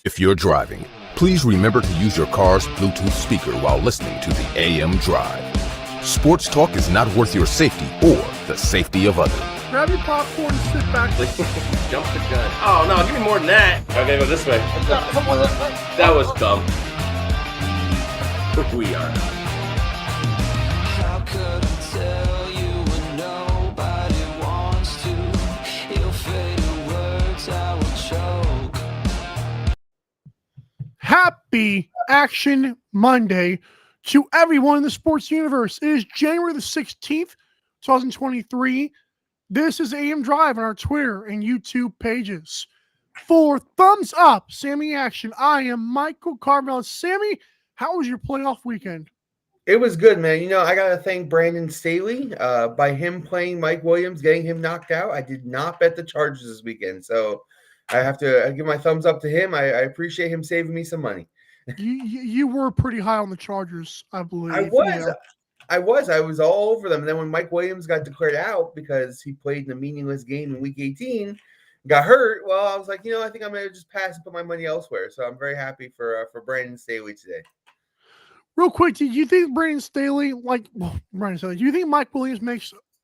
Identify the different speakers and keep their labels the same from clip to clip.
Speaker 1: If you're driving, please remember to use your car's Bluetooth speaker while listening to the AM Drive. Sports talk is not worth your safety or the safety of others.
Speaker 2: Grab your popcorn and sit back.
Speaker 3: Jump the gun. Oh, no, give me more than that. Okay, go this way. That was dumb. We are.
Speaker 4: How could I tell you when nobody wants to? Ill-fated words I will choke.
Speaker 2: Happy Action Monday to everyone in the sports universe. It is January the 16th, 2023. This is AM Drive on our Twitter and YouTube pages. For Thumbs Up, Sammy Action, I am Michael Carmel. Sammy, how was your playoff weekend?
Speaker 5: It was good, man. You know, I got to thank Brandon Staley. By him playing Mike Williams, getting him knocked out, I did not bet the Chargers this weekend. So I have to give my thumbs up to him. I appreciate him saving me some money.
Speaker 2: You were pretty high on the Chargers, I believe.
Speaker 5: I was all over them. And then when Mike Williams got declared out because he played in a meaningless game in Week 18, got hurt, well, I was like, I think I'm going to just pass and put my money elsewhere. So I'm very happy for Brandon Staley today.
Speaker 2: Real quick, do you think Brandon Staley, do you think Mike Williams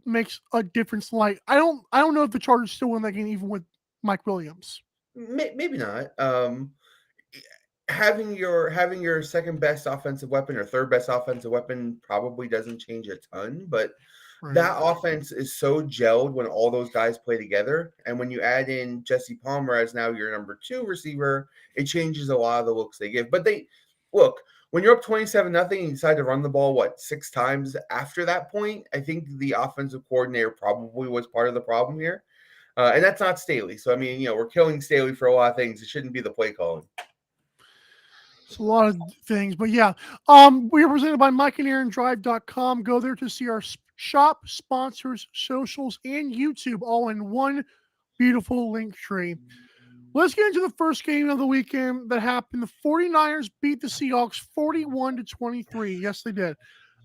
Speaker 2: makes a difference? Like, I don't know if the Chargers still win that game even with Mike Williams.
Speaker 5: Maybe not. Having your second best offensive weapon or third best offensive weapon probably doesn't change a ton, but that offense is so gelled when all those guys play together. And when you add in Jesse Palmer as now your number 2 receiver, it changes a lot of the looks they give. But when you're up 27-0 and you decide to run the ball, 6 times after that point, I think the offensive coordinator probably was part of the problem here. And that's not Staley. So, I mean, we're killing Staley for a lot of things. It shouldn't be the play calling.
Speaker 2: It's a lot of things, but yeah. We are presented by MikeandAaronDrive.com. Go there to see our shop, sponsors, socials, and YouTube all in one beautiful link tree. Let's get into the first game of the weekend that happened. The 49ers beat the Seahawks 41-23. Yes, they did.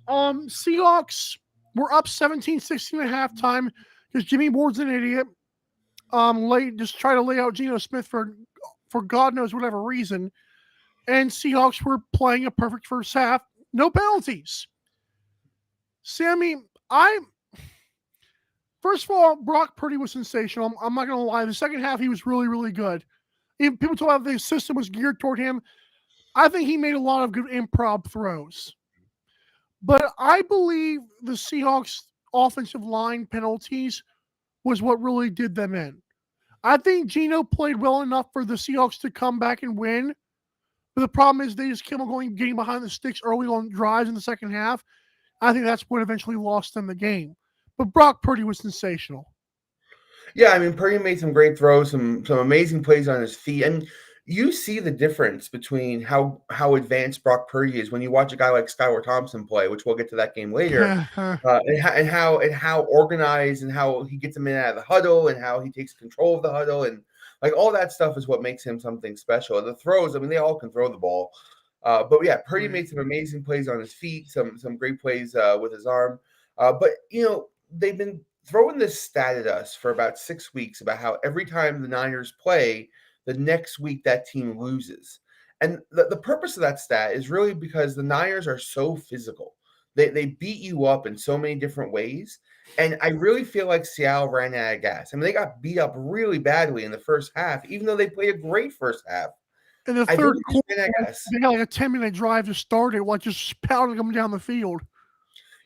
Speaker 2: Seahawks were up 17-16 at halftime because Jimmy Ward's an idiot. Just try to lay out Geno Smith for God knows whatever reason. And Seahawks were playing a perfect first half. No penalties. Sammy, first of all, Brock Purdy was sensational. I'm not going to lie. The second half, he was really, really good. Even people talk about the system was geared toward him. I think he made a lot of good improv throws. But I believe the Seahawks offensive line penalties was what really did them in. I think Geno played well enough for the Seahawks to come back and win. But the problem is they just kept on getting behind the sticks early on drives in the second half. I think that's what eventually lost them the game. But Brock Purdy was sensational.
Speaker 5: Yeah, I mean, Purdy made some great throws, some amazing plays on his feet. And you see the difference between how advanced Brock Purdy is when you watch a guy like Skylar Thompson play, which we'll get to that game later, and how organized and how he gets him in and out of the huddle and how he takes control of the huddle. And like all that stuff is what makes him something special. And the throws, I mean, they all can throw the ball. But yeah, Purdy made some amazing plays on his feet, some great plays with his arm. But, they've been throwing this stat at us for about 6 weeks about how every time the Niners play, the next week that team loses. And the purpose of that stat is really because the Niners are so physical. They beat you up in so many different ways. And I really feel like Seattle ran out of gas. I mean, they got beat up really badly in the first half, even though they played a great first half.
Speaker 2: In the third quarter, they had like a 10-minute drive to start it, just pounding them down the field.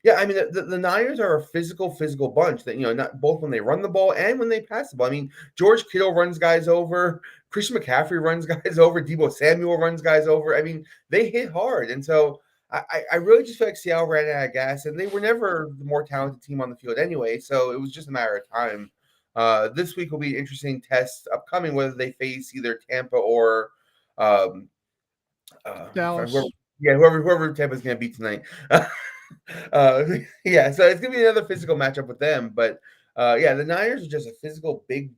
Speaker 5: Yeah, I mean, the Niners are a physical bunch that, not both when they run the ball and when they pass the ball. I mean, George Kittle runs guys over. Christian McCaffrey runs guys over. Deebo Samuel runs guys over. I mean, they hit hard. And so I really just feel like Seattle ran out of gas, and they were never the more talented team on the field anyway. So it was just a matter of time. This week will be an interesting test upcoming, whether they face either Tampa or
Speaker 2: Dallas.
Speaker 5: Whoever Tampa's going to beat tonight. So it's gonna be another physical matchup with them, but the Niners are just a physical big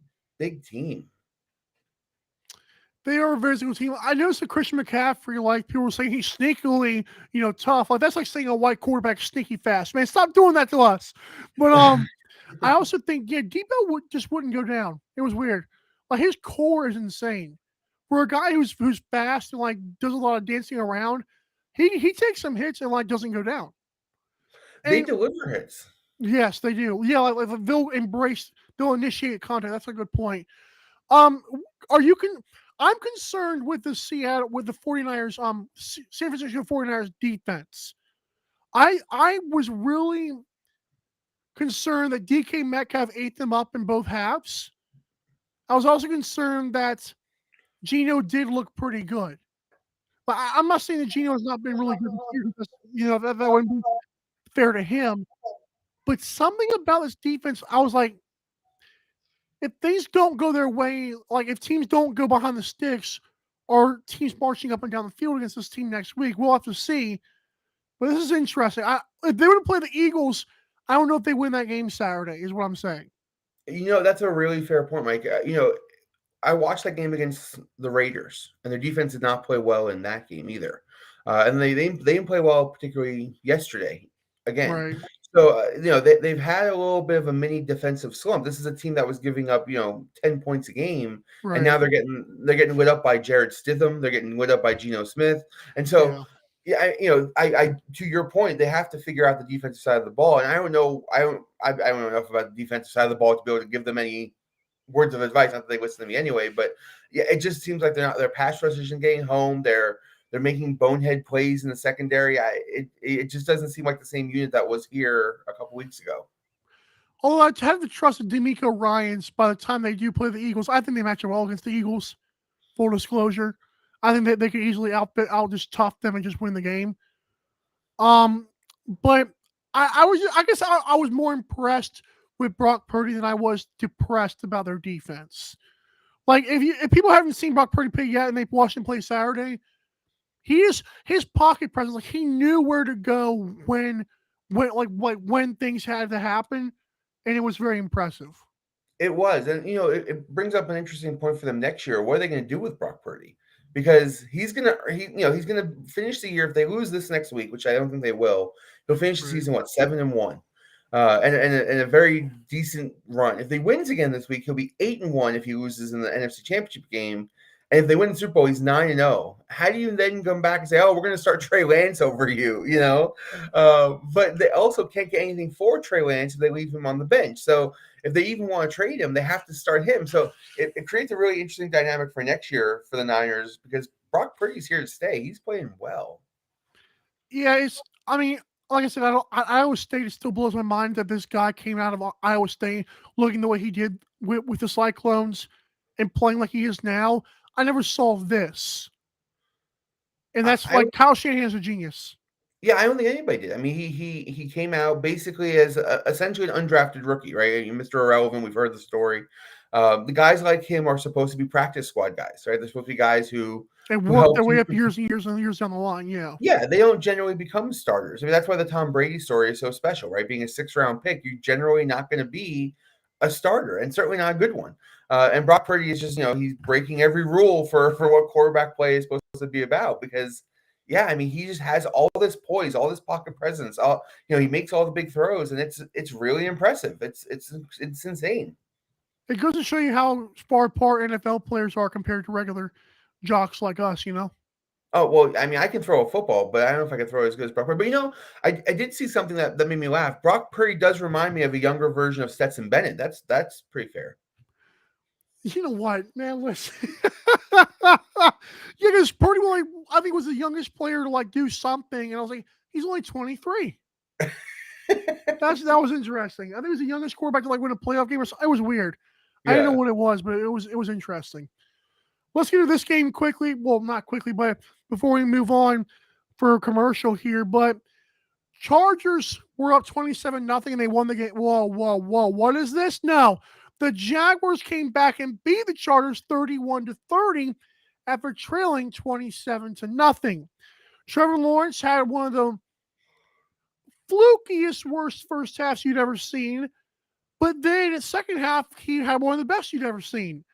Speaker 5: team.
Speaker 2: They are a very physical team. I noticed that Christian McCaffrey, people were saying he's sneakily, tough. Like that's like saying a white quarterback sneaky fast. Man, stop doing that to us. But I also think Debo wouldn't go down. It was weird. Like his core is insane. for a guy who's fast and like does a lot of dancing around, he takes some hits and like doesn't go down.
Speaker 5: They
Speaker 2: And
Speaker 5: deliver hits.
Speaker 2: yes, they do. Yeah, like they'll initiate contact. That's a good point. Are you can I'm concerned with the 49ers San Francisco 49ers defense. I was really concerned that DK Metcalf ate them up in both halves. I was also concerned that Geno did look pretty good. But I'm not saying that Geno has not been really good this year because that wouldn't be fair to him. But something about this defense, I was like, if things don't go their way, like if teams don't go behind the sticks or teams marching up and down the field against this team next week, we'll have to see. But this is interesting. If they were to play the Eagles, I don't know if they win that game Saturday, is what I'm saying.
Speaker 5: That's a really fair point, Mike. I watched that game against the Raiders, and their defense did not play well in that game either. And they didn't play well, particularly yesterday again.
Speaker 2: Right.
Speaker 5: So they've had a little bit of a mini defensive slump. This is a team that was giving up 10 points a game,
Speaker 2: Right.
Speaker 5: and now they're getting lit up by Jared Stidham. They're getting lit up by Geno Smith, and so. Yeah, I to your point, they have to figure out the defensive side of the ball, and I don't know enough about the defensive side of the ball to be able to give them any words of advice. Not that they listen to me anyway, but yeah, it just seems like their pass rush isn't getting home. They're making bonehead plays in the secondary. It just doesn't seem like the same unit that was here a couple weeks ago.
Speaker 2: Although I have to trust the D'Amico Ryans by the time they do play the Eagles. I think they match up well against the Eagles. Full disclosure. I think that they could easily just tough them and just win the game. But I guess I was more impressed with Brock Purdy than I was depressed about their defense. Like if people haven't seen Brock Purdy play yet and they've watched him play Saturday, his pocket presence, like he knew where to go when things had to happen, and it was very impressive.
Speaker 5: It was, and it brings up an interesting point for them next year. What are they going to do with Brock Purdy? Because he's gonna finish the year if they lose this next week, which I don't think they will. He'll finish the season 7-1, and a very decent run. If they wins again this week, he'll be 8-1 if he loses in the NFC Championship game. And if they win the Super Bowl, he's 9-0. How do you then come back and say, "Oh, we're going to start Trey Lance over you"? But they also can't get anything for Trey Lance if they leave him on the bench. So if they even want to trade him, they have to start him. So it creates a really interesting dynamic for next year for the Niners because Brock Purdy's here to stay. He's playing well.
Speaker 2: Yeah, like I said, Iowa State, it still blows my mind that this guy came out of Iowa State looking the way he did with the Cyclones and playing like he is now. I never saw this. And that's Kyle Shanahan's a genius.
Speaker 5: Yeah, I don't think anybody did. I mean, he came out basically as essentially an undrafted rookie, right? Mr. Irrelevant. We've heard the story. The guys like him are supposed to be practice squad guys, right? They're supposed to be guys who
Speaker 2: work their way up years and years and years down the line. Yeah.
Speaker 5: Yeah, they don't generally become starters. I mean, that's why the Tom Brady story is so special, right? Being a 6th-round pick, you're generally not going to be a starter, and certainly not a good one. And Brock Purdy is just, he's breaking every rule for what quarterback play is supposed to be about because, yeah, I mean, he just has all this poise, all this pocket presence. He makes all the big throws, and it's really impressive. It's insane.
Speaker 2: It goes to show you how far apart NFL players are compared to regular jocks like us,
Speaker 5: Oh, well, I mean, I can throw a football, but I don't know if I can throw as good as Brock Purdy. But, I did see something that made me laugh. Brock Purdy does remind me of a younger version of Stetson Bennett. That's pretty fair.
Speaker 2: You know what, man? Listen. Yeah, because Purdy, I think, was the youngest player to, do something. And I was like, he's only 23. That was interesting. I think he was the youngest quarterback to, win a playoff game. It was weird. Yeah. I didn't know what it was, but it was interesting. Let's get to this game quickly. Well, not quickly, but before we move on for a commercial here. But Chargers were up 27-0, and they won the game. Whoa. What is this? No. The Jaguars came back and beat the Chargers 31-30 after trailing 27-0. Trevor Lawrence had one of the flukiest worst first halves you'd ever seen. But then in the second half, he had one of the best you'd ever seen.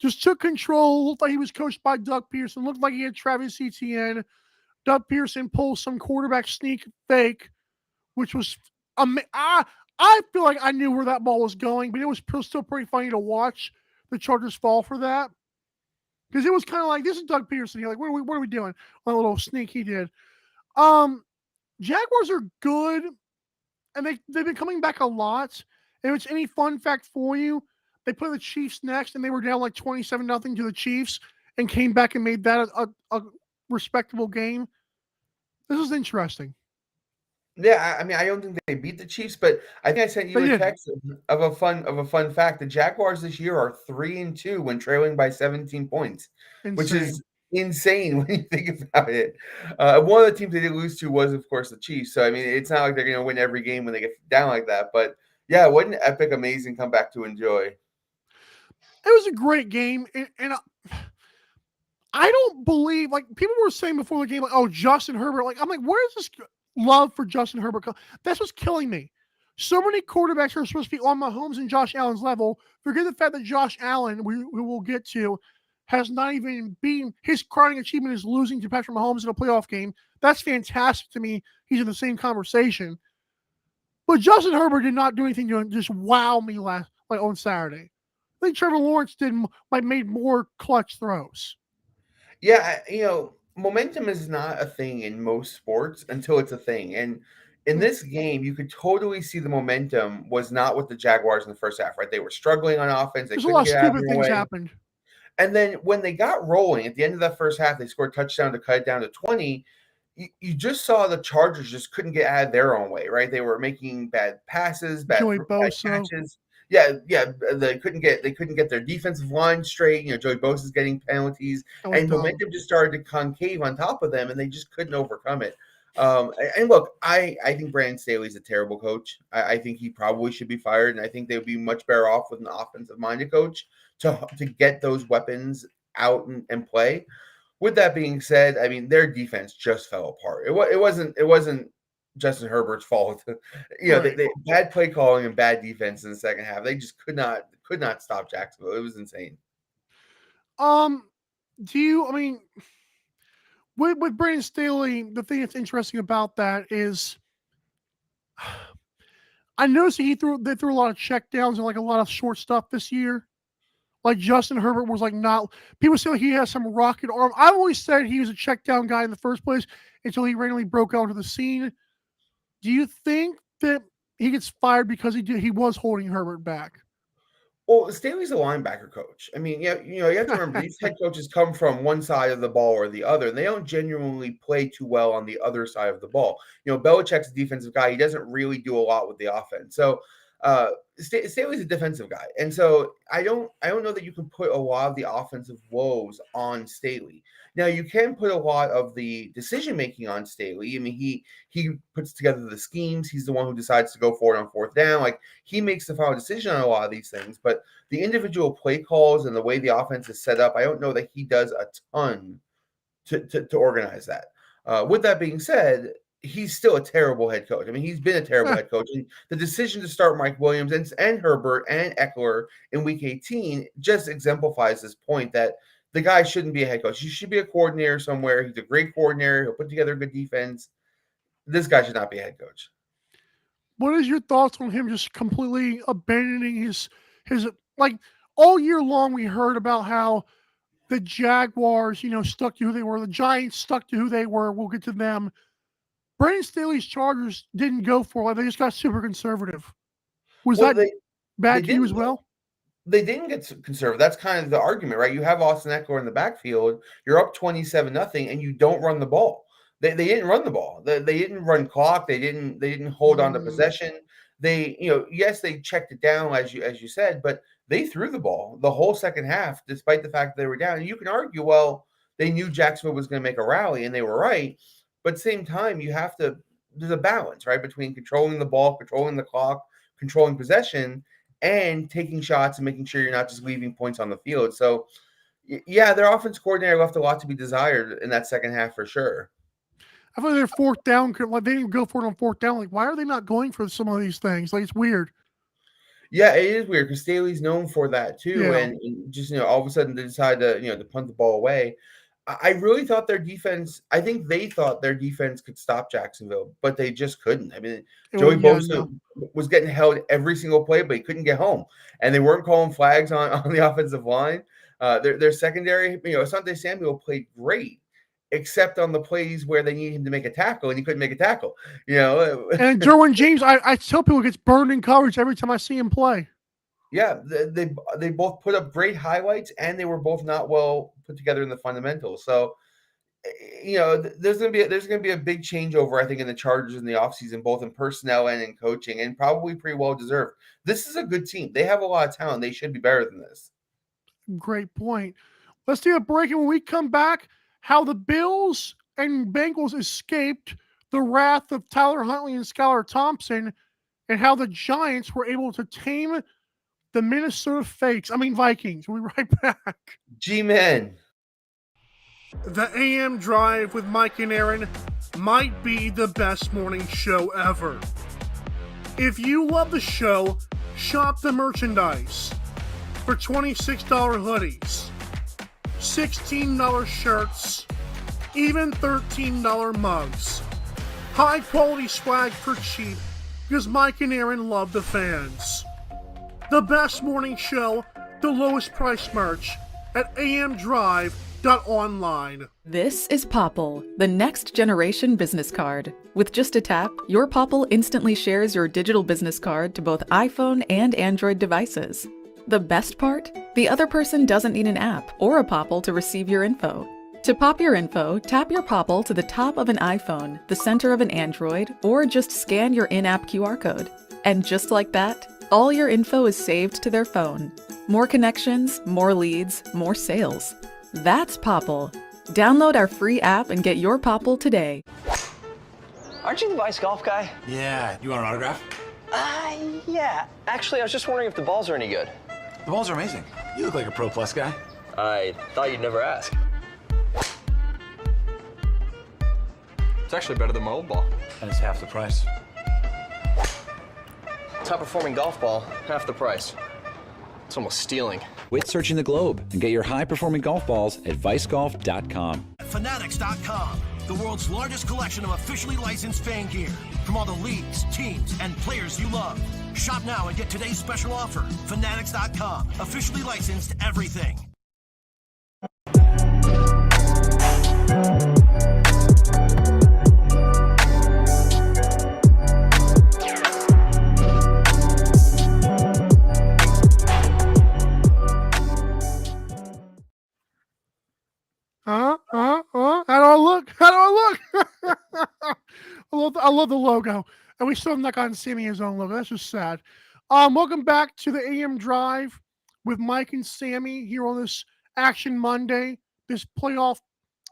Speaker 2: Just took control, looked like he was coached by Doug Pearson, looked like he had Travis Etienne. Doug Pearson pulled some quarterback sneak fake, which was I feel like I knew where that ball was going, but it was still pretty funny to watch the Chargers fall for that. because it was kind of like, this is Doug Peterson. You're like, what are we doing? A little sneak he did. Jaguars are good, and they've been coming back a lot. If it's any fun fact for you, they played the Chiefs next, and they were down like 27-0 to the Chiefs, and came back and made that a respectable game. This is interesting.
Speaker 5: Yeah, I mean, I don't think they beat the Chiefs, but I think I sent you
Speaker 2: They
Speaker 5: a
Speaker 2: did.
Speaker 5: text of a fun fact. The Jaguars this year are 3-2 when trailing by 17 points, which
Speaker 2: Insane.
Speaker 5: is insane when you think about it. One of the teams they did lose to was, of course, the Chiefs. So I mean, it's not like they're going to win every game when they get down like that. But yeah, what an epic, amazing comeback to enjoy.
Speaker 2: It was a great game, and I don't believe, like, people were saying before the game, like, oh, Justin Herbert. Like, I'm like, where is this love for Justin Herbert? That's what's killing me. So many quarterbacks are supposed to be on Mahomes and Josh Allen's level. Forget the fact that Josh Allen, we will get to, has not even beaten, his crowning achievement is losing to Patrick Mahomes in a playoff game. That's fantastic to me. He's in the same conversation. But Justin Herbert did not do anything to just wow me on Saturday. I think Trevor Lawrence made more clutch throws.
Speaker 5: Yeah, momentum is not a thing in most sports until it's a thing. And in this game, you could totally see the momentum was not with the Jaguars in the first half, right? They were struggling on offense. They
Speaker 2: There's a
Speaker 5: couldn't
Speaker 2: lot of
Speaker 5: get out of
Speaker 2: stupid
Speaker 5: their
Speaker 2: things
Speaker 5: way.
Speaker 2: happened.
Speaker 5: And then when they got rolling at the end of that first half, they scored a touchdown to cut it down to 20. You just saw the Chargers just couldn't get out of their own way, right? They were making bad passes, bad catches. Yeah, they couldn't get their defensive line straight. Joey Bosa's getting penalties, and momentum just started to concave on top of them, and they just couldn't overcome it. And look, I think Brandon Staley's a terrible coach. I think he probably should be fired, and I think they would be much better off with an offensive-minded coach to get those weapons out and play. With that being said, I mean, their defense just fell apart. It wasn't Justin Herbert's fault. They bad play calling and bad defense in the second half. They just could not stop Jacksonville. It was insane.
Speaker 2: With Brandon Staley, the thing that's interesting about that is, I noticed they threw a lot of check downs and like a lot of short stuff this year. Like Justin Herbert was like not. People say he has some rocket arm. I've always said he was a check down guy in the first place until he randomly broke onto the scene. Do you think that he gets fired because he was holding Herbert back?
Speaker 5: Well, Staley's a linebacker coach. I mean, you have to remember these head coaches come from one side of the ball or the other, and they don't genuinely play too well on the other side of the ball. Belichick's a defensive guy. He doesn't really do a lot with the offense. So Staley's a defensive guy. And so I don't know that you can put a lot of the offensive woes on Staley. Now, you can put a lot of the decision-making on Staley. I mean, he puts together the schemes. He's the one who decides to go for it on fourth down. Like, he makes the final decision on a lot of these things. But the individual play calls and the way the offense is set up, I don't know that he does a ton to organize that. With that being said, he's still a terrible head coach. I mean, he's been a terrible head coach. And the decision to start Mike Williams and Herbert and Eckler in Week 18 just exemplifies this point that the guy shouldn't be a head coach. He should be a coordinator somewhere. He's a great coordinator. He'll put together a good defense. This guy should not be a head coach.
Speaker 2: What is your thoughts on him just completely abandoning his like, all year long we heard about how the Jaguars, stuck to who they were. The Giants stuck to who they were. We'll get to them. Brandon Staley's Chargers didn't go for it. They just got super conservative. Was that bad to you as well?
Speaker 5: They didn't get conservative. That's kind of the argument, right? You have Austin Eckler in the backfield. You're up 27-0, and you don't run the ball. They didn't run the ball. They didn't run clock. They didn't hold on to possession. They, yes, they checked it down as you said, but they threw the ball the whole second half, despite the fact that they were down. And you can argue, well, they knew Jacksonville was going to make a rally, and they were right. But at the same time, there's a balance, right, between controlling the ball, controlling the clock, controlling possession, and taking shots and making sure you're not just leaving points on the field. So, yeah, their offense coordinator left a lot to be desired in that second half for sure.
Speaker 2: I thought their fourth down, like, they didn't go for it on fourth down. Like, why are they not going for some of these things? Like, it's weird.
Speaker 5: Yeah, it is weird because Staley's known for that too,
Speaker 2: Yeah.
Speaker 5: and just all of a sudden they decide to punt the ball away. I really thought their defense. I think they thought their defense could stop Jacksonville, but they just couldn't. I mean, Joey Bosa was getting held every single play, but he couldn't get home, and they weren't calling flags on the offensive line. Their secondary, Asante Samuel played great, except on the plays where they need him to make a tackle, and he couldn't make a tackle.
Speaker 2: And Derwin James, I tell people, gets burned in coverage every time I see him play.
Speaker 5: Yeah, they both put up great highlights, and they were both not well put together in the fundamentals. So, there's gonna be a big changeover, I think, in the Chargers in the offseason, both in personnel and in coaching, and probably pretty well deserved. This is a good team. They have a lot of talent. They should be better than this.
Speaker 2: Great point. Let's take a break, and when we come back, how the Bills and Bengals escaped the wrath of Tyler Huntley and Skylar Thompson, and how the Giants were able to tame the Minnesota Vikings. We'll be right back.
Speaker 5: G-Men.
Speaker 2: The AM Drive with Mike and Aaron might be the best morning show ever. If you love the show, shop the merchandise for $26 hoodies, $16 shirts, even $13 mugs. High quality swag for cheap, because Mike and Aaron love the fans. The best morning show, the lowest price merch at amdrive.online.
Speaker 6: This is Popple, the next generation business card. With just a tap, your Popple instantly shares your digital business card to both iPhone and Android devices. The best part? The other person doesn't need an app or a Popple to receive your info. To pop your info, tap your Popple to the top of an iPhone, the center of an Android, or just scan your in-app QR code. And just like that, all your info is saved to their phone. More connections, more leads, more sales. That's Popple. Download our free app and get your Popple today.
Speaker 7: Aren't you the Vice Golf guy?
Speaker 8: Yeah. You want an autograph?
Speaker 7: Yeah. Actually, I was just wondering if the balls are any good.
Speaker 8: The balls are amazing. You look like a Pro Plus guy.
Speaker 7: I thought you'd never ask. It's actually better than my old ball.
Speaker 8: And it's half the price.
Speaker 7: Top performing golf ball, half the price. It's almost stealing.
Speaker 9: Quit searching the globe and get your high-performing golf balls at vicegolf.com.
Speaker 10: Fanatics.com, the world's largest collection of officially licensed fan gear from all the leagues, teams, and players you love. Shop now and get today's special offer. Fanatics.com, officially licensed everything.
Speaker 2: How do I look? I love the logo. And we still have not gotten Sammy his own logo. That's just sad. Welcome back to the AM Drive with Mike and Sammy here on this Action Monday, this playoff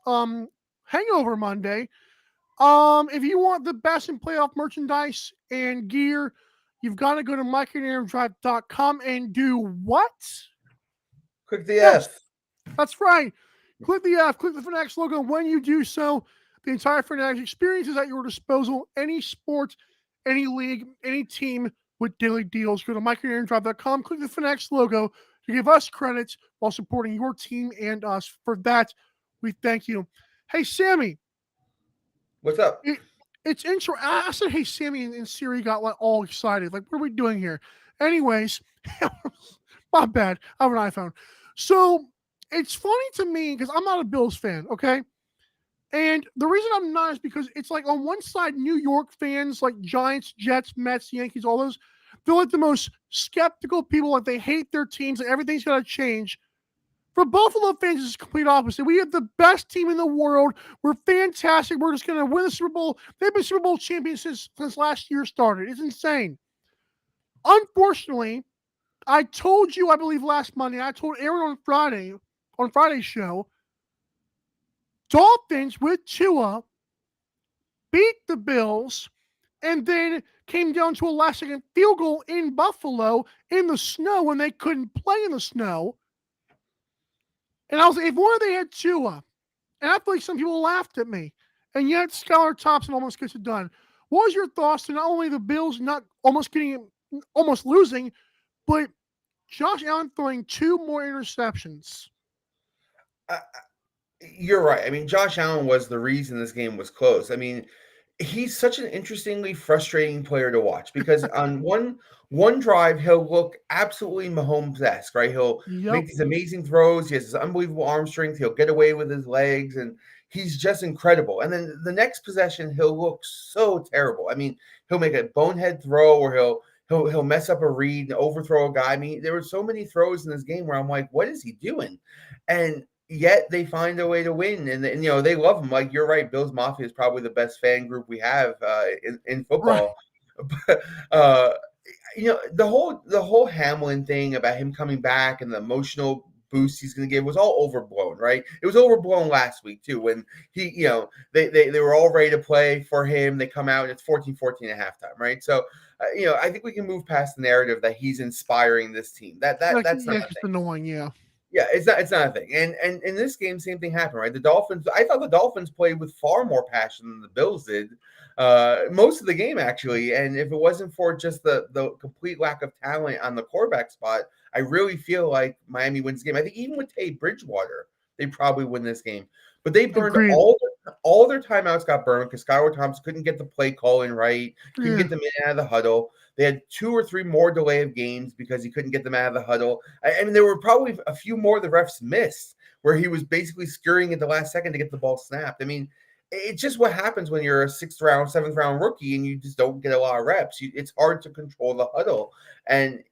Speaker 2: hangover Monday. If you want the best in playoff merchandise and gear, you've got to go to mikeandaaronDrive.com and do what?
Speaker 5: Click the F.
Speaker 2: That's right. Click the F, click the Fanatics logo. When you do so, the entire Fanatics experience is at your disposal. Any sport, any league, any team with daily deals. Go to mikeandaaronDrive.com, click the Fanatics logo to give us credits while supporting your team and us. For that, we thank you. Hey, Sammy.
Speaker 5: What's up?
Speaker 2: It's intro. I said, hey, Sammy, and Siri got all excited. Like, what are we doing here? Anyways, my bad. I have an iPhone. So, it's funny to me because I'm not a Bills fan, okay? And the reason I'm not is because it's like on one side, New York fans, like Giants, Jets, Mets, Yankees, all those, they're like the most skeptical people. Like they hate their teams and everything's got to change. For Buffalo fans, it's complete opposite. We have the best team in the world. We're fantastic. We're just going to win the Super Bowl. They've been Super Bowl champions since last year started. It's insane. Unfortunately, I told you, I believe last Monday, I told Aaron on Friday's show, Dolphins with Tua beat the Bills and then came down to a last-second field goal in Buffalo in the snow when they couldn't play in the snow. And I was like, if only they had Tua, and I feel like some people laughed at me, and yet Skylar Thompson almost gets it done. What was your thoughts to not only the Bills not almost losing, but Josh Allen throwing 2 more interceptions?
Speaker 5: You're right. I mean, Josh Allen was the reason this game was close. I mean, he's such an interestingly frustrating player to watch because on one drive he'll look absolutely Mahomes-esque, right? He'll
Speaker 2: Yep.
Speaker 5: make these amazing throws. He has this unbelievable arm strength. He'll get away with his legs, and he's just incredible. And then the next possession, he'll look so terrible. I mean, he'll make a bonehead throw, or he'll mess up a read and overthrow a guy. I mean, there were so many throws in this game where I'm like, what is he doing? And yet they find a way to win, and they love him. Like, you're right, Bills Mafia is probably the best fan group we have in football. But the whole Hamlin thing about him coming back and the emotional boost he's going to give was all overblown, right? It was overblown last week too, when they were all ready to play for him. They come out and it's 14-14 at halftime, right? So I think we can move past the narrative that he's inspiring this team. That's not
Speaker 2: it's annoying, yeah.
Speaker 5: Yeah, it's not a thing. And in this game, same thing happened, right? I thought the Dolphins played with far more passion than the Bills did most of the game, actually. And if it wasn't for just the complete lack of talent on the quarterback spot, I really feel like Miami wins the game. I think even with Teddy Bridgewater, they probably win this game. But they burned all their timeouts got burned because Skylar Thompson couldn't get the play call in right, couldn't get them in out of the huddle. They had 2 or 3 more delay of games because he couldn't get them out of the huddle. I mean, there were probably a few more the refs missed where he was basically scurrying at the last second to get the ball snapped. I mean, it's just what happens when you're a 6th round, 7th round rookie and you just don't get a lot of reps. It's hard to control the huddle. And,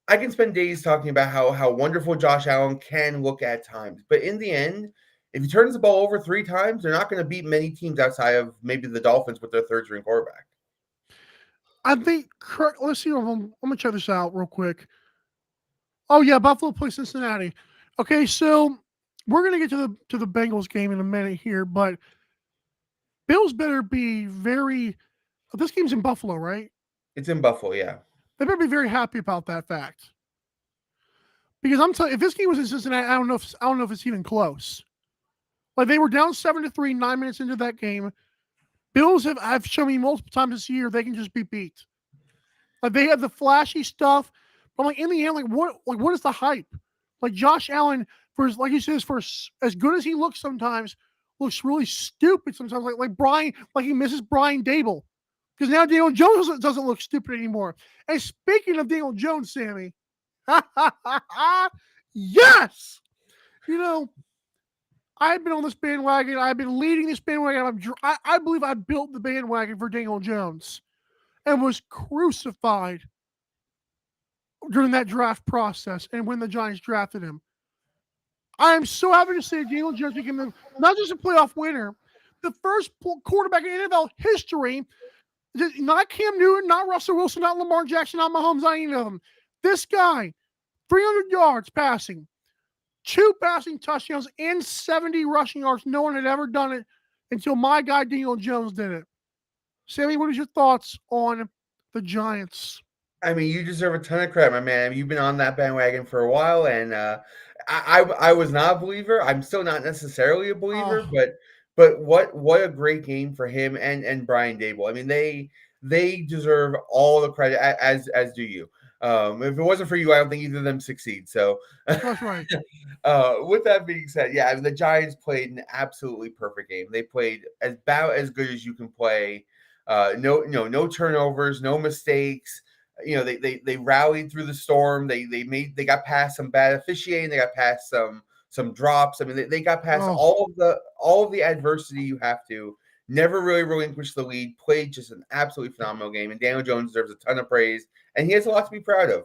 Speaker 5: I can spend days talking about how wonderful Josh Allen can look at times. But in the end, if he turns the ball over 3 times, they're not going to beat many teams outside of maybe the Dolphins with their 3rd-string quarterback.
Speaker 2: I think, let's see. I'm going to check this out real quick. Oh, yeah, Buffalo plays Cincinnati. Okay, so we're going to get to the Bengals game in a minute here, but Bills better be this game's in Buffalo, right?
Speaker 5: It's in Buffalo, yeah.
Speaker 2: They better be very happy about that fact. Because I'm telling you, if this game was in Cincinnati, I don't know if it's even close. Like, they were down 7-3, 9 minutes into that game. Bills have shown me multiple times this year they can just be beat. Like, they have the flashy stuff, but like in the end, what is the hype? Like, Josh Allen, like you said, for as good as he looks sometimes, looks really stupid sometimes. Like Brian, like he misses Brian Dable. Because now Daniel Jones doesn't look stupid anymore. And speaking of Daniel Jones, Sammy, yes! I've been on this bandwagon. I've been leading this bandwagon. I believe I built the bandwagon for Daniel Jones and was crucified during that draft process and when the Giants drafted him. I am so happy to say Daniel Jones became not just a playoff winner, the first quarterback in NFL history, not Cam Newton, not Russell Wilson, not Lamar Jackson, not Mahomes, not any of them. This guy, 300 yards passing, 2 passing touchdowns, and 70 rushing yards. No one had ever done it until my guy Daniel Jones did it. Sammy, what is your thoughts on the Giants?
Speaker 5: I mean, you deserve a ton of credit, my man. I mean, you've been on that bandwagon for a while, and I was not a believer. I'm still not necessarily a believer, but what a great game for him and Brian Dable. I mean, they deserve all the credit, as do you. If it wasn't for you, I don't think either of them succeed. So
Speaker 2: that's right.
Speaker 5: With that being said, yeah, I mean, the Giants played an absolutely perfect game. They played about as good as you can play. No turnovers, no mistakes. They rallied through the storm. They got past some bad officiating. They got past some drops. I mean, they got past all of the adversity you have to. Never really relinquished the lead. Played just an absolutely phenomenal game. And Daniel Jones deserves a ton of praise, and he has a lot to be proud of.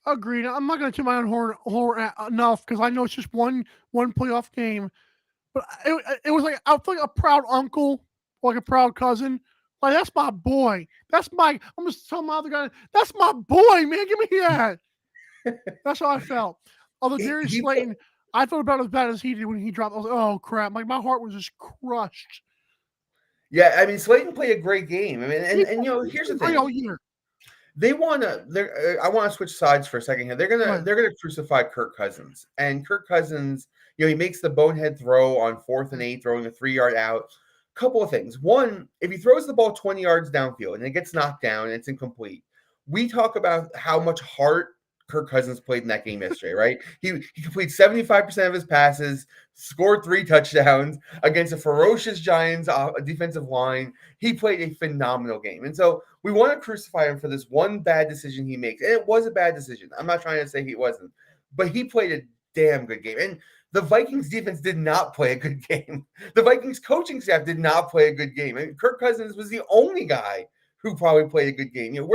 Speaker 2: Agreed. I'm not going to toot my own horn enough because I know it's just one playoff game, but it was like I feel like a proud uncle, like a proud cousin. Like, that's my boy. I'm just telling my other guy, that's my boy, man. Give me that. That's how I felt. Although Darius Slayton, I felt about as bad as he did when he dropped. I was like, oh crap! Like, my heart was just crushed.
Speaker 5: Yeah, I mean, Slayton played a great game. I mean, and here's the thing.
Speaker 2: All year.
Speaker 5: They want to. I want to switch sides for a second here. They're gonna crucify Kirk Cousins, and Kirk Cousins, he makes the bonehead throw on 4th and 8, throwing a 3-yard out. Couple of things. One, if he throws the ball 20 yards downfield and it gets knocked down and it's incomplete, we talk about how much heart Kirk Cousins played in that game yesterday, right? He completed 75% of his passes, scored 3 touchdowns against a ferocious Giants defensive line. He played a phenomenal game. And so we want to crucify him for this one bad decision he makes. And it was a bad decision. I'm not trying to say he wasn't, but he played a damn good game. And the Vikings defense did not play a good game. The Vikings coaching staff did not play a good game. And Kirk Cousins was the only guy who probably played a good game. You know,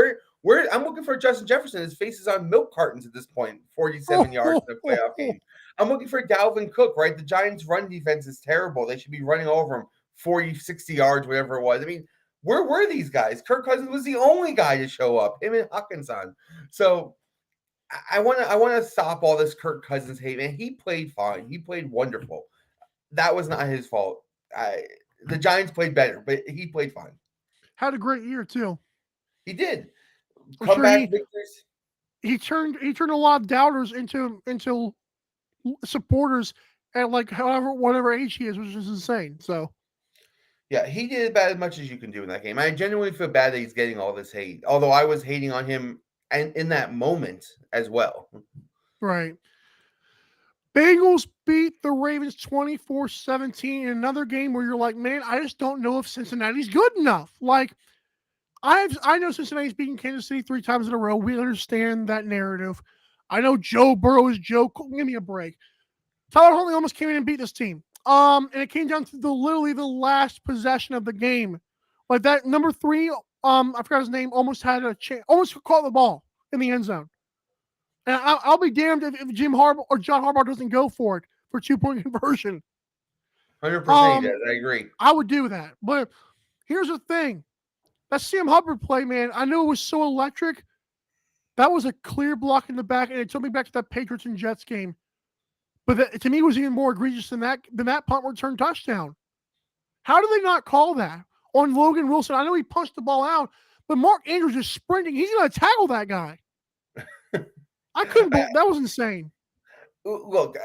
Speaker 5: where I'm looking for Justin Jefferson. His face is on milk cartons at this point, 47 yards in a playoff game. I'm looking for Dalvin Cook, right? The Giants' run defense is terrible. They should be running over him 40, 60 yards, whatever it was. I mean, where were these guys? Kirk Cousins was the only guy to show up, him and Hawkinson. So I want to stop all this Kirk Cousins hate, man. He played fine. He played wonderful. That was not his fault. The Giants played better, but he played fine.
Speaker 2: Had a great year too.
Speaker 5: He did.
Speaker 2: Comeback victories. He turned a lot of doubters into supporters at like whatever age he is, which is insane. So
Speaker 5: yeah, he did about as much as you can do in that game. I genuinely feel bad that he's getting all this hate, although I was hating on him and in that moment as well.
Speaker 2: Right. Bengals beat the Ravens 24-17 in another game where you're like, man, I just don't know if Cincinnati's good enough. Like, I know Cincinnati's beaten Kansas City 3 times in a row. We understand that narrative. I know Joe Burrow is Joe. Give me a break. Tyler Huntley almost came in and beat this team. And it came down to literally the last possession of the game. Like that number 3, I forgot his name, almost had a chance, almost caught the ball in the end zone. And I'll be damned if Jim Harbaugh or John Harbaugh doesn't go for it for 2-point conversion.
Speaker 5: 100%, I agree.
Speaker 2: I would do that. But here's the thing. That Sam Hubbard play, man, I knew it was so electric. That was a clear block in the back, and it took me back to that Patriots and Jets game. But to me, it was even more egregious than that punt return touchdown. How do they not call that on Logan Wilson? I know he punched the ball out, but Mark Andrews is sprinting. He's going to tackle that guy. I couldn't believe that. Was insane.
Speaker 5: Look,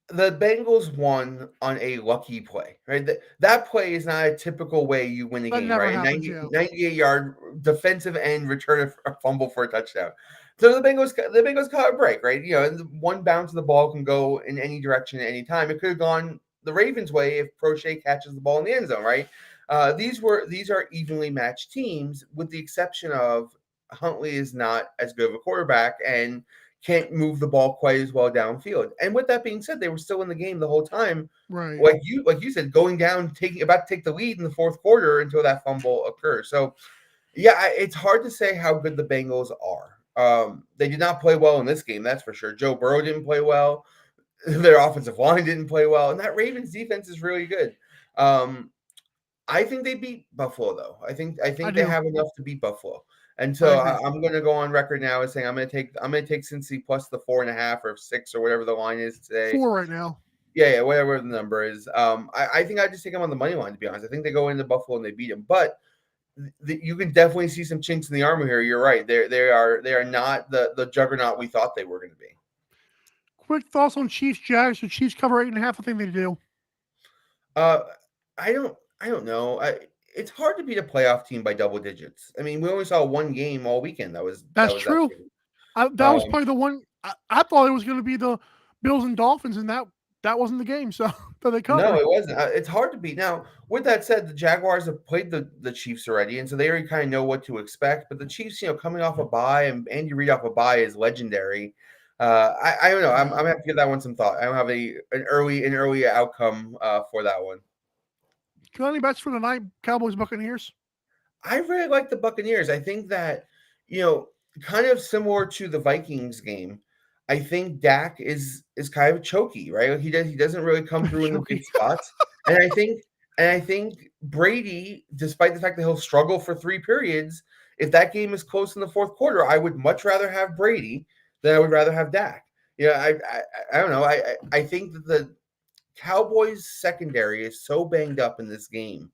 Speaker 5: the Bengals won on a lucky play, right? That play is not a typical way you win a game, right?
Speaker 2: Happens,
Speaker 5: 98-yard defensive end return a fumble for a touchdown. So the Bengals caught a break, right? You know, one bounce of the ball can go in any direction at any time. It could have gone the Ravens' way if Prochet catches the ball in the end zone, right? These are evenly matched teams, with the exception of Huntley is not as good of a quarterback and can't move the ball quite as well downfield. And with that being said, they were still in the game the whole time.
Speaker 2: Right.
Speaker 5: Like you said, going down, about to take the lead in the fourth quarter until that fumble occurs. So yeah, it's hard to say how good the Bengals are. They did not play well in this game, that's for sure. Joe Burrow didn't play well. Their offensive line didn't play well. And that Ravens defense is really good. I think they beat Buffalo, though. I think they have enough to beat Buffalo. And so I'm going to go on record now as saying I'm going to take Cincy plus the 4.5 or 6 or whatever the line is today.
Speaker 2: 4 right now.
Speaker 5: Yeah, whatever the number is. I think I just take them on the money line, to be honest. I think they go into Buffalo and they beat them, but you can definitely see some chinks in the armor here. You're right. They are not the juggernaut we thought they were going to be.
Speaker 2: Quick thoughts on Chiefs Jags. The Chiefs cover 8.5. I think they do.
Speaker 5: I don't know. It's hard to beat a playoff team by double digits. I mean, we only saw one game all weekend. That's
Speaker 2: true. That was probably the one. I thought it was going to be the Bills and Dolphins, and that wasn't the game. So they covered.
Speaker 5: No, it wasn't. It's hard to beat. Now, with that said, the Jaguars have played the Chiefs already, and so they already kind of know what to expect. But the Chiefs, coming off a bye, and Andy Reid off a bye is legendary. I don't know. I'm gonna have to give that one some thought. I don't have an early outcome for that one.
Speaker 2: Got any bets for the night, Cowboys Buccaneers?
Speaker 5: I really like the Buccaneers. I think that, kind of similar to the Vikings game, I think Dak is kind of choky, right? Like he doesn't really come through in the big spots. And I think Brady, despite the fact that he'll struggle for 3 periods, if that game is close in the fourth quarter, I would much rather have Brady than I would rather have Dak. I don't know. I think that the Cowboys secondary is so banged up in this game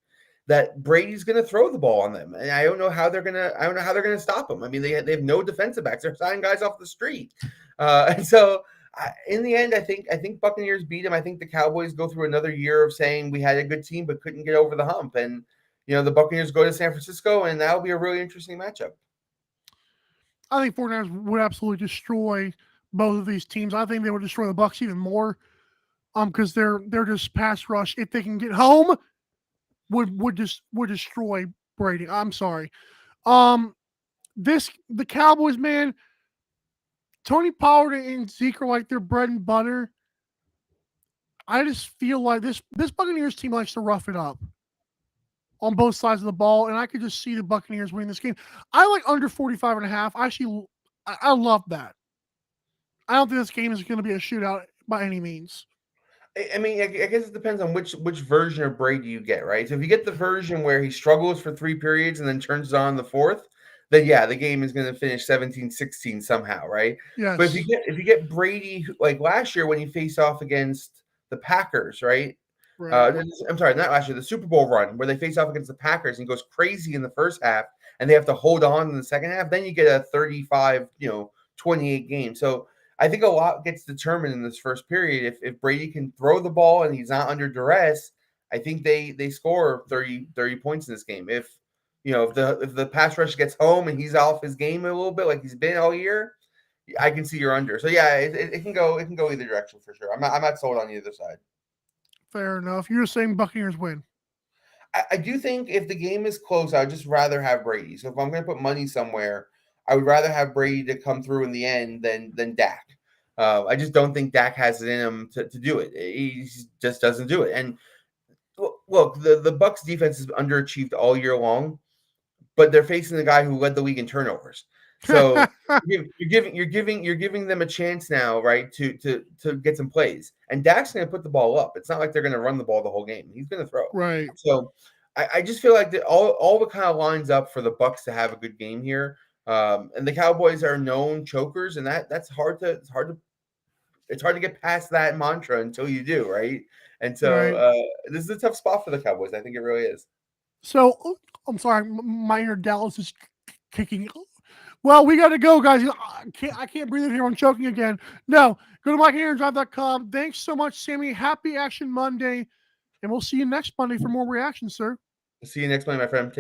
Speaker 5: that Brady's going to throw the ball on them, and I don't know how they're going to stop them. I mean, they have no defensive backs; they're signing guys off the street, and so in the end, I think Buccaneers beat them. I think the Cowboys go through another year of saying we had a good team but couldn't get over the hump, and the Buccaneers go to San Francisco, and that'll be a really interesting matchup.
Speaker 2: I think 49ers would absolutely destroy both of these teams. I think they would destroy the Bucs even more. Because they're just pass rush. If they can get home, would destroy Brady. I'm sorry. The Cowboys, man, Tony Pollard and Zeke are like their bread and butter. I just feel like this Buccaneers team likes to rough it up on both sides of the ball, and I could just see the Buccaneers winning this game. I like under 45.5. Actually, I love that. I don't think this game is going to be a shootout by any means.
Speaker 5: I mean, I guess it depends on which version of Brady you get, right? So if you get the version where he struggles for 3 periods and then turns it on the fourth, then yeah, the game is going to finish 17-16 somehow, right?
Speaker 2: Yes.
Speaker 5: But if you get Brady like last year when he faced off against the Packers, right?
Speaker 2: Right.
Speaker 5: I'm sorry, not last year, the Super Bowl run where they face off against the Packers and goes crazy in the first half and they have to hold on in the second half, then you get a 35, 28 game. So I think a lot gets determined in this first period. If Brady can throw the ball and he's not under duress, I think they score 30 points in this game. If the pass rush gets home and he's off his game a little bit like he's been all year, I can see you're under. So yeah, it can go either direction for sure. I'm not sold on either side.
Speaker 2: Fair enough. You're saying Buccaneers win.
Speaker 5: I do think if the game is close, I'd just rather have Brady. So if I'm going to put money somewhere, I would rather have Brady to come through in the end than Dak. I just don't think Dak has it in him to do it. He just doesn't do it. And look, the Bucs defense is underachieved all year long, but they're facing the guy who led the league in turnovers. So you're giving them a chance now, right, to get some plays. And Dak's going to put the ball up. It's not like they're going to run the ball the whole game. He's going to throw.
Speaker 2: Right.
Speaker 5: So I just feel like that all the kind of lines up for the Bucs to have a good game here. And the Cowboys are known chokers, and it's hard to get past that mantra until you do, right? And so this is a tough spot for the Cowboys. I think it really is.
Speaker 2: So I'm sorry, my inner Dallas is kicking. Well, we got to go, guys. I can't breathe in here. I'm choking again. No, go to MikeandAaronDrive.com. Thanks so much, Sammy. Happy Action Monday, and we'll see you next Monday for more reactions, sir.
Speaker 5: See you next Monday, my friend.